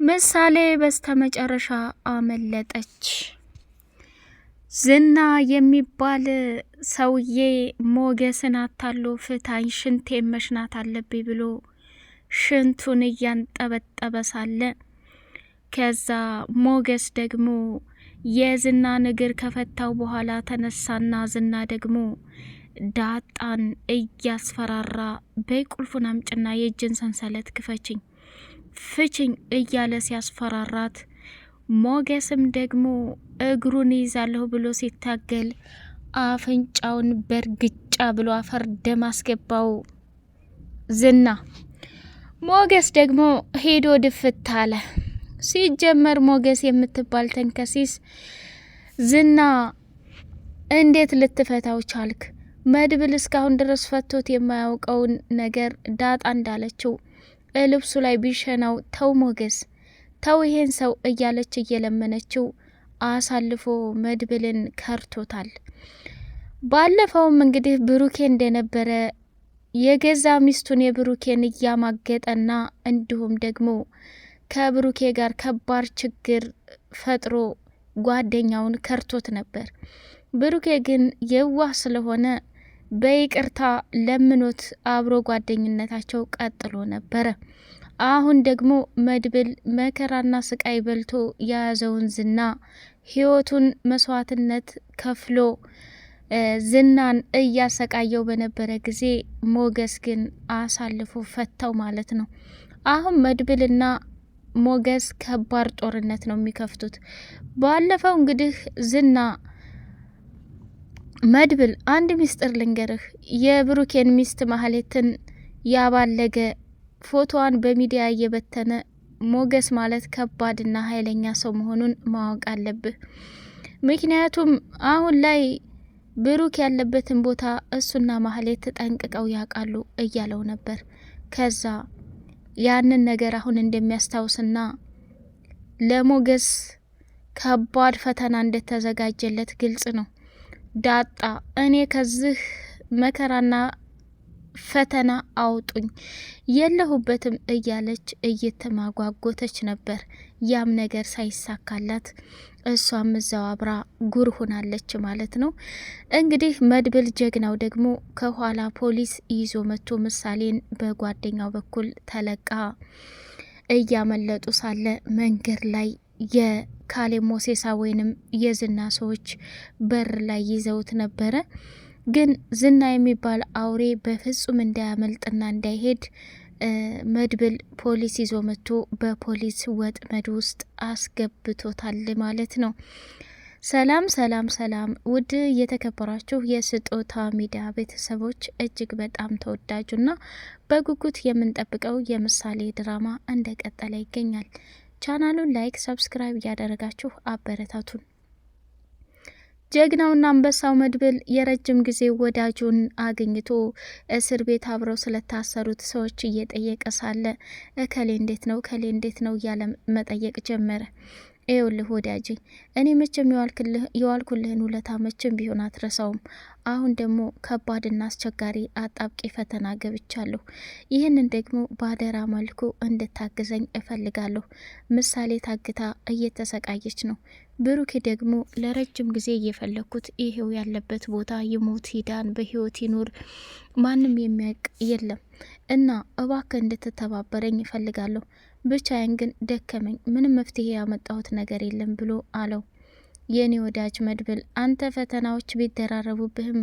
ምሳሌ በስተመጨረሻ አመለጠች። ዝና የሚባል ሰውዬ ሞገስን አታሎ ፍታኝ ሽንቴ መሽናት አለብኝ ብሎ ሽንቱን እያንጠበጠበ ሳለ ከዛ ሞገስ ደግሞ የዝናን እግር ከፈታው በኋላ ተነሳና ዝና ደግሞ ዳጣን እያስፈራራ በቁልፉን አምጭና የእጅን ሰንሰለት ክፈችኝ ፍችኝ እያለ ሲያስፈራራት ሞገስም ደግሞ እግሩን ይዛለሁ ብሎ ሲታገል አፍንጫውን በርግጫ ብሎ አፈር ደም አስገባው ዝና። ሞገስ ደግሞ ሄዶ ድፍት አለ። ሲጀመር ሞገስ የምትባል ተንከሲስ ዝና እንዴት ልትፈታው ቻልክ? መድብል እስካሁን ድረስ ፈቶት የማያውቀውን ነገር ዳጣ እንዳለችው ልብሱ ላይ ቢሸናው ተው ሞገስ ተው ይሄን ሰው እያለች እየለመነችው አሳልፎ መድብልን ከርቶታል። ባለፈውም እንግዲህ ብሩኬ እንደነበረ የገዛ ሚስቱን የብሩኬን እያማገጠና እንዲሁም ደግሞ ከብሩኬ ጋር ከባድ ችግር ፈጥሮ ጓደኛውን ከርቶት ነበር። ብሩኬ ግን የዋህ ስለሆነ በይቅርታ ለምኖት አብሮ ጓደኝነታቸው ቀጥሎ ነበረ። አሁን ደግሞ መድብል መከራና ስቃይ በልቶ የያዘውን ዝና ህይወቱን መስዋዕትነት ከፍሎ ዝናን እያሰቃየው በነበረ ጊዜ ሞገስ ግን አሳልፎ ፈታው ማለት ነው። አሁን መድብልና ሞገስ ከባድ ጦርነት ነው የሚከፍቱት። ባለፈው እንግዲህ ዝና መድብል አንድ ሚስጥር ልንገርህ፣ የብሩኬን ሚስት ማህሌትን ያባለገ ፎቶዋን በሚዲያ እየበተነ ሞገስ ማለት ከባድና ኃይለኛ ሰው መሆኑን ማወቅ አለብህ። ምክንያቱም አሁን ላይ ብሩክ ያለበትን ቦታ እሱና ማህሌት ጠንቅቀው ያውቃሉ እያለው ነበር። ከዛ ያንን ነገር አሁን እንደሚያስታውስና ለሞገስ ከባድ ፈተና እንደተዘጋጀለት ግልጽ ነው። ዳጣ እኔ ከዚህ መከራና ፈተና አውጡኝ የለሁበትም እያለች እየተማጓጎተች ነበር። ያም ነገር ሳይሳካላት እሷም እዛው አብራ ጉር ሆናለች ማለት ነው። እንግዲህ መድብል ጀግናው ደግሞ ከኋላ ፖሊስ ይዞ መጥቶ ምሳሌን በጓደኛው በኩል ተለቃ እያመለጡ ሳለ መንገድ ላይ የካሌ ሞሴሳ ወይንም የዝና ሰዎች በር ላይ ይዘውት ነበረ። ግን ዝና የሚባል አውሬ በፍጹም እንዳያመልጥና እንዳይሄድ መድብል ፖሊስ ይዞ መጥቶ በፖሊስ ወጥመድ ውስጥ አስገብቶታል ማለት ነው። ሰላም ሰላም ሰላም! ውድ የተከበራችሁ የስጦታ ሚዲያ ቤተሰቦች እጅግ በጣም ተወዳጁና በጉጉት የምንጠብቀው የምሳሌ ድራማ እንደቀጠለ ይገኛል። ቻናሉን ላይክ፣ ሰብስክራይብ እያደረጋችሁ አበረታቱን። ጀግናውና አንበሳው መድብል የረጅም ጊዜ ወዳጁን አግኝቶ እስር ቤት አብረው ስለታሰሩት ሰዎች እየጠየቀ ሳለ እከሌ እንዴት ነው እያለ መጠየቅ ጀመረ። ይኸውልህ ወዳጄ እኔ መቼም የዋልኩልህን ውለታ መቼም ቢሆን አትረሳውም። አሁን ደግሞ ከባድና አስቸጋሪ አጣብቂ ፈተና ገብቻለሁ። ይህንን ደግሞ በአደራ መልኩ እንድታግዘኝ እፈልጋለሁ። ምሳሌ ታግታ እየተሰቃየች ነው። ብሩኬ ደግሞ ለረጅም ጊዜ እየፈለግኩት ይሄው ያለበት ቦታ ይሞት ይዳን በህይወት ይኑር ማንም የሚያውቅ የለም እና እባክህ እንድትተባበረኝ እፈልጋለሁ። ብቻዬን ግን ደከመኝ፣ ምንም መፍትሄ ያመጣሁት ነገር የለም ብሎ አለው። የኔ ወዳጅ መድብል አንተ ፈተናዎች ቢደራረቡብህም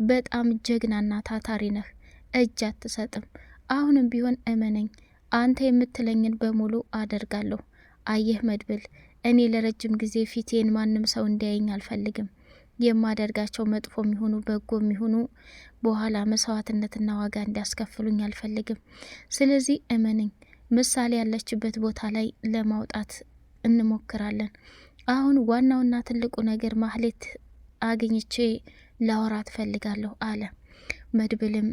በጣም ጀግናና ታታሪ ነህ፣ እጅ አትሰጥም። አሁንም ቢሆን እመነኝ፣ አንተ የምትለኝን በሙሉ አደርጋለሁ። አየህ መድብል እኔ ለረጅም ጊዜ ፊቴን ማንም ሰው እንዲያየኝ አልፈልግም። የማደርጋቸው መጥፎ የሚሆኑ በጎ የሚሆኑ በኋላ መስዋዕትነትና ዋጋ እንዲያስከፍሉኝ አልፈልግም። ስለዚህ እመነኝ፣ ምሳሌ ያለችበት ቦታ ላይ ለማውጣት እንሞክራለን። አሁን ዋናውና ትልቁ ነገር ማህሌት አግኝቼ ላወራት ፈልጋለሁ አለ። መድብልም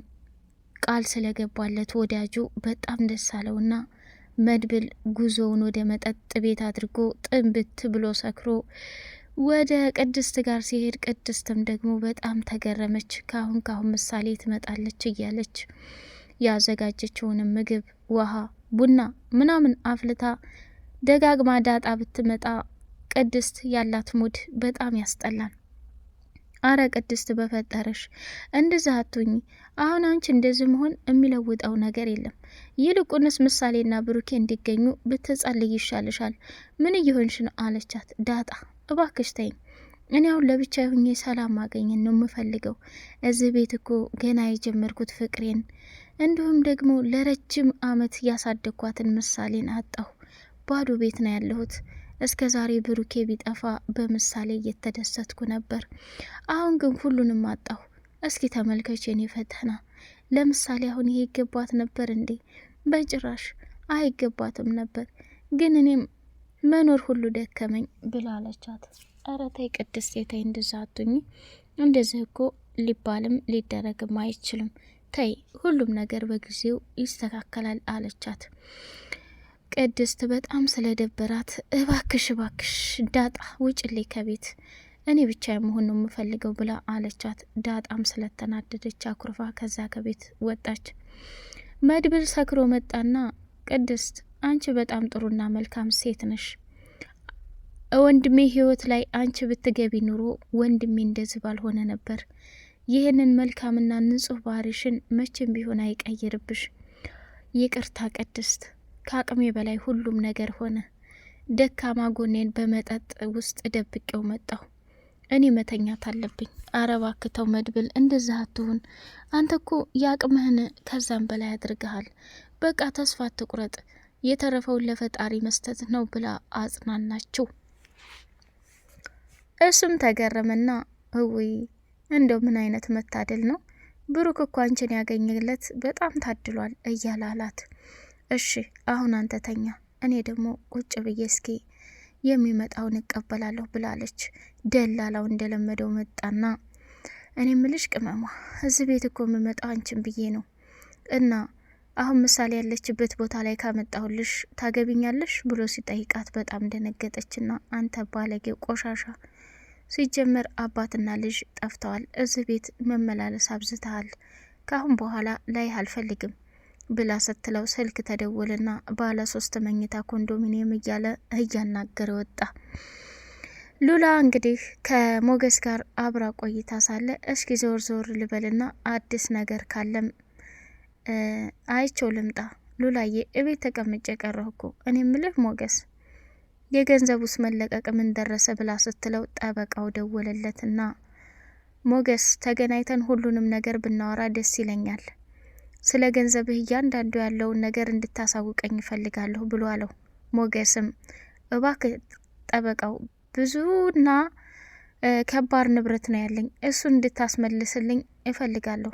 ቃል ስለገባለት ወዳጁ በጣም ደስ አለውና መድብል ጉዞውን ወደ መጠጥ ቤት አድርጎ ጥንብት ብሎ ሰክሮ ወደ ቅድስት ጋር ሲሄድ ቅድስትም ደግሞ በጣም ተገረመች። ካሁን ምሳሌ ትመጣለች እያለች ያዘጋጀችውንም ምግብ፣ ውሃ፣ ቡና ምናምን አፍልታ ደጋግማ ዳጣ ብትመጣ ቅድስት ያላት ሙድ በጣም ያስጠላል። አረ ቅድስት በፈጠረሽ እንደዛ አትሁኝ። አሁን አንቺ እንደዚህ መሆን የሚለውጠው ነገር የለም። ይልቁንስ ምሳሌና ብሩኬ እንዲገኙ ብትጸልይ ይሻልሻል። ምን እየሆንሽ ነው አለቻት። ዳጣ እባክሽ ተይኝ። እኔ አሁን ለብቻ ሁኜ ሰላም ማገኘት ነው የምፈልገው። እዚህ ቤት እኮ ገና የጀመርኩት ፍቅሬን እንዲሁም ደግሞ ለረጅም አመት ያሳደግኳትን ምሳሌን አጣሁ። ባዶ ቤት ነው ያለሁት። እስከ ዛሬ ብሩኬ ቢጠፋ በምሳሌ እየተደሰትኩ ነበር። አሁን ግን ሁሉንም አጣሁ። እስኪ ተመልከች የኔ ፈተና። ለምሳሌ አሁን ይሄ ይገባት ነበር እንዴ? በጭራሽ አይገባትም ነበር። ግን እኔም መኖር ሁሉ ደከመኝ ብላለቻት። ኧረ ተይ ቅድስት ተይ፣ እንደዛ አትሁኝ። እንደዚህ እኮ ሊባልም ሊደረግም አይችልም። ተይ፣ ሁሉም ነገር በጊዜው ይስተካከላል አለቻት። ቅድስት በጣም ስለደበራት እባክሽ ዳጣ ውጭልኝ ከቤት፣ እኔ ብቻ መሆን ነው የምፈልገው ብላ አለቻት። ዳጣም ስለተናደደች አኩርፋ ከዛ ከቤት ወጣች። መድብል ሰክሮ መጣና ቅድስት አንቺ በጣም ጥሩና መልካም ሴት ነሽ። ወንድሜ ህይወት ላይ አንቺ ብትገቢ ኑሮ ወንድሜ እንደዚህ ባልሆነ ነበር። ይህንን መልካምና ንጹህ ባህሪሽን መቼም ቢሆን አይቀይርብሽ። ይቅርታ ቅድስት፣ ከአቅሜ በላይ ሁሉም ነገር ሆነ። ደካማ ጎኔን በመጠጥ ውስጥ ደብቄው መጣሁ። እኔ መተኛት አለብኝ። አረባክተው መድብል እንደዛ አትሁን። አንተ እኮ የአቅምህን ከዛም በላይ አድርገሃል። በቃ ተስፋ አትቁረጥ፣ የተረፈውን ለፈጣሪ መስጠት ነው ብላ አጽናናችው። እሱም ተገረመና እውይ እንደው ምን አይነት መታደል ነው፣ ብሩክ እኮ አንቺን ያገኘለት በጣም ታድሏል እያለ አላት። እሺ አሁን አንተ ተኛ፣ እኔ ደግሞ ቁጭ ብዬ እስኪ የሚመጣውን እቀበላለሁ ብላለች። ደላላው እንደለመደው መጣና እኔ ምልሽ ቅመሟ፣ እዚህ ቤት እኮ የምመጣው አንቺን ብዬ ነው እና አሁን ምሳሌ ያለችበት ቦታ ላይ ካመጣሁልሽ ታገቢኛለሽ ብሎ ሲጠይቃት በጣም ደነገጠችና አንተ ባለጌ ቆሻሻ፣ ሲጀመር አባትና ልጅ ጠፍተዋል። እዚህ ቤት መመላለስ አብዝተሃል። ካሁን በኋላ ላይ አልፈልግም ብላ ስትለው ስልክ ተደወልና ባለ 3 መኝታ ኮንዶሚኒየም እያለ እያናገረ ወጣ። ሉላ እንግዲህ ከሞገስ ጋር አብራ ቆይታ ሳለ እስኪ ዞር ዞር ልበልና አዲስ ነገር ካለም አይቸው ልምጣ። ሉላዬ እቤት ተቀምጬ ቀረሁ እኮ። እኔ ምልህ ሞገስ የገንዘቡስ መለቀቅ ምን ደረሰ ብላ ስትለው ጠበቃው ደወለለትና ሞገስ ተገናኝተን ሁሉንም ነገር ብናወራ ደስ ይለኛል። ስለ ገንዘብህ እያንዳንዱ ያለውን ነገር እንድታሳውቀኝ ይፈልጋለሁ ብሎ አለው። ሞገስም እባክህ ጠበቃው ብዙና ከባድ ንብረት ነው ያለኝ፣ እሱን እንድታስመልስልኝ እፈልጋለሁ፣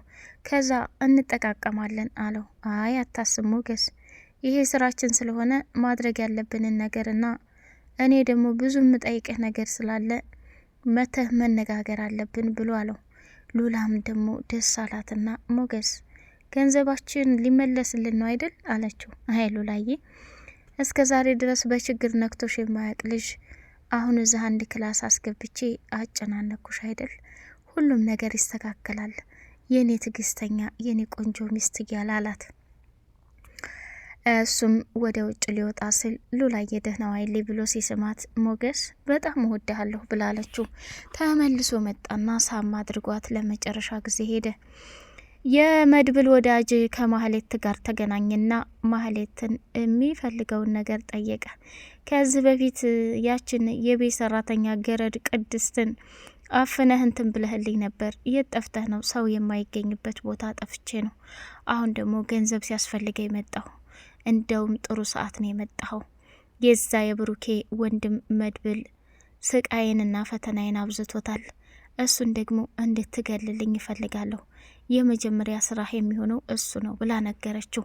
ከዛ እንጠቃቀማለን አለው። አይ አታስብ ሞገስ፣ ይሄ ስራችን ስለሆነ ማድረግ ያለብንን ነገርና እኔ ደግሞ ብዙ የምጠይቅህ ነገር ስላለ መተህ መነጋገር አለብን ብሎ አለው። ሉላም ደግሞ ደስ አላትና ሞገስ ገንዘባችን ሊመለስልን ነው አይደል አለችው። አይ ሉላዬ፣ እስከ ዛሬ ድረስ በችግር ነክቶሽ የማያውቅ ልጅ አሁን እዛ አንድ ክላስ አስገብቼ አጨናነኩሽ አይደል? ሁሉም ነገር ይስተካከላል የኔ ትግስተኛ የኔ ቆንጆ ሚስት እያለ አላት። እሱም ወደ ውጭ ሊወጣ ስል ሉላዬ ደህና ዋይልኝ ብሎ ሲስማት ሞገስ በጣም እወድሃለሁ ብላለችው። ተመልሶ መጣና ሳም አድርጓት ለመጨረሻ ጊዜ ሄደ። የመድብል ወዳጅ ከማህሌት ጋር ተገናኝና ማህሌትን የሚፈልገውን ነገር ጠየቀ። ከዚህ በፊት ያችን የቤት ሰራተኛ ገረድ ቅድስትን አፍነህ እንትን ብለህልኝ ነበር። የት ጠፍተህ ነው? ሰው የማይገኝበት ቦታ ጠፍቼ ነው። አሁን ደግሞ ገንዘብ ሲያስፈልገኝ መጣሁ። እንደውም ጥሩ ሰዓት ነው የመጣኸው። የዛ የብሩኬ ወንድም መድብል ስቃይንና ፈተናዬን አብዝቶታል። እሱን ደግሞ እንድትገልልኝ ይፈልጋለሁ። የመጀመሪያ ስራህ የሚሆነው እሱ ነው ብላ ነገረችው።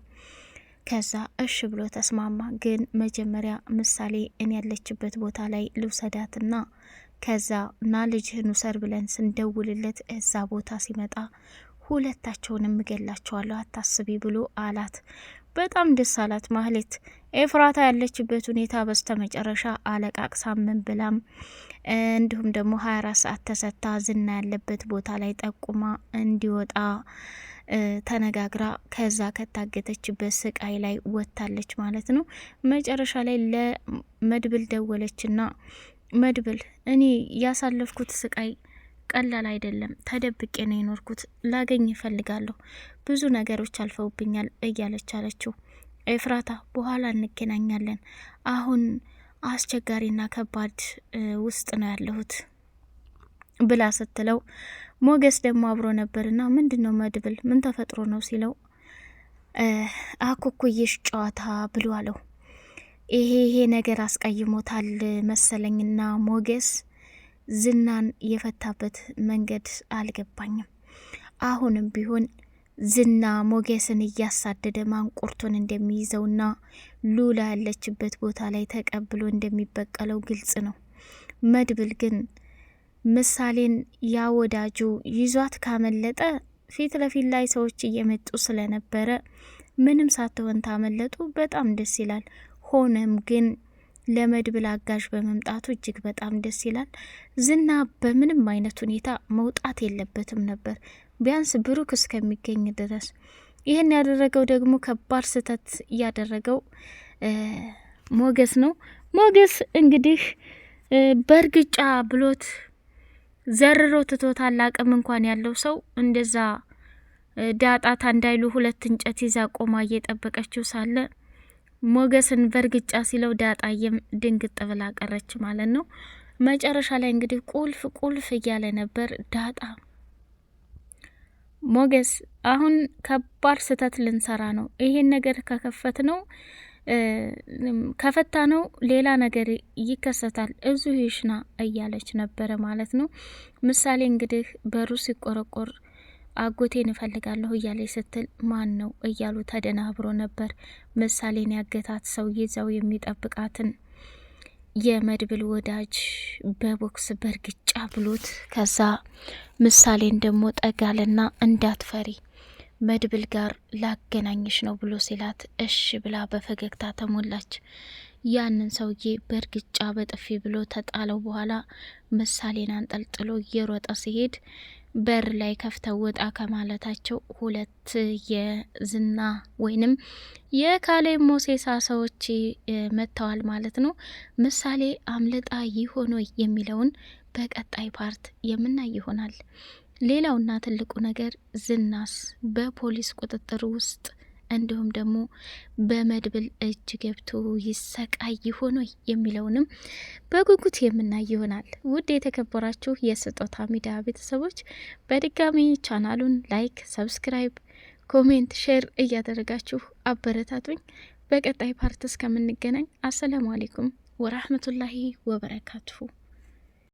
ከዛ እሺ ብሎ ተስማማ። ግን መጀመሪያ ምሳሌ እኔ ያለችበት ቦታ ላይ ልውሰዳትና ከዛ ና ልጅህን ውሰር ብለን ስንደውልለት እዛ ቦታ ሲመጣ ሁለታቸውንም እገላቸዋለሁ አታስቢ ብሎ አላት። በጣም ደስ አላት ማህሌት። ኤፍራታ ያለችበት ሁኔታ በስተመጨረሻ አለቃቅሳ ምን ብላም እንዲሁም ደግሞ 24 ሰዓት ተሰታ ዝና ያለበት ቦታ ላይ ጠቁማ እንዲወጣ ተነጋግራ ከዛ ከታገተችበት ስቃይ ላይ ወጥታለች ማለት ነው። መጨረሻ ላይ ለመድብል ደወለችና መድብል እኔ ያሳለፍኩት ስቃይ ቀላል አይደለም፣ ተደብቄ ነው የኖርኩት፣ ላገኝ እፈልጋለሁ፣ ብዙ ነገሮች አልፈውብኛል እያለች አለችው። ኤፍራታ በኋላ እንገናኛለን፣ አሁን አስቸጋሪና ከባድ ውስጥ ነው ያለሁት ብላ ስትለው ሞገስ ደግሞ አብሮ ነበርና ምንድነው መድብል ምን ተፈጥሮ ነው ሲለው አኩኩዬሽ ጨዋታ ብሎ አለው። ይሄ ነገር አስቀይሞታል መሰለኝና ሞገስ ዝናን የፈታበት መንገድ አልገባኝም። አሁንም ቢሆን ዝና ሞገስን እያሳደደ ማንቁርቱን እንደሚይዘውና ሉላ ያለችበት ቦታ ላይ ተቀብሎ እንደሚበቀለው ግልጽ ነው። መድብል ግን ምሳሌን ያወዳጁ ይዟት ካመለጠ ፊት ለፊት ላይ ሰዎች እየመጡ ስለነበረ ምንም ሳትሆን ታመለጡ በጣም ደስ ይላል። ሆነም ግን ለመድብል አጋዥ በመምጣቱ እጅግ በጣም ደስ ይላል። ዝና በምንም አይነት ሁኔታ መውጣት የለበትም ነበር፣ ቢያንስ ብሩክ እስከሚገኝ ድረስ። ይህን ያደረገው ደግሞ ከባድ ስህተት ያደረገው ሞገስ ነው። ሞገስ እንግዲህ በእርግጫ ብሎት ዘርሮ ትቶታል። አቅም እንኳን ያለው ሰው እንደዛ ዳጣታ እንዳይሉ ሁለት እንጨት ይዛ ቆማ እየጠበቀችው ሳለ ሞገስን በእርግጫ ሲለው ዳጣየም ድንግጥ ብላ ቀረች ማለት ነው። መጨረሻ ላይ እንግዲህ ቁልፍ እያለ ነበር። ዳጣ ሞገስ አሁን ከባድ ስህተት ልንሰራ ነው፣ ይሄን ነገር ከፈታ ነው ሌላ ነገር ይከሰታል፣ እዙ ይሽና እያለች ነበረ ማለት ነው። ምሳሌ እንግዲህ በሩ ሲቆረቆር አጎቴን እፈልጋለሁ እያለች ስትል ማን ነው እያሉ ተደናብሮ ነበር። ምሳሌን ያገታት ሰው ይዘው የሚጠብቃትን የመድብል ወዳጅ በቦክስ በእርግጫ ብሎት ከዛ ምሳሌን ደግሞ ጠጋልና እንዳትፈሪ መድብል ጋር ላገናኝሽ ነው ብሎ ሲላት እሺ ብላ በፈገግታ ተሞላች። ያንን ሰውዬ በእርግጫ በጥፊ ብሎ ተጣለው። በኋላ ምሳሌን አንጠልጥሎ እየሮጠ ሲሄድ በር ላይ ከፍተው ወጣ ከማለታቸው ሁለት የዝና ወይንም የካሌብ ሞሴሳ ሰዎች መጥተዋል ማለት ነው። ምሳሌ አምልጣ ይሆን የሚለውን በቀጣይ ፓርት የምናይ ይሆናል። ሌላውና ትልቁ ነገር ዝናስ በፖሊስ ቁጥጥር ውስጥ እንዲሁም ደግሞ በመድብል እጅ ገብቶ ይሰቃይ ይሆን የሚለውንም በጉጉት የምናይ ይሆናል። ውድ የተከበራችሁ የስጦታ ሚዲያ ቤተሰቦች በድጋሚ ቻናሉን ላይክ፣ ሰብስክራይብ፣ ኮሜንት፣ ሼር እያደረጋችሁ አበረታቱኝ። በቀጣይ ፓርት እስከምንገናኝ አሰላሙ አሌይኩም ወራህመቱላሂ ወበረካቱሁ።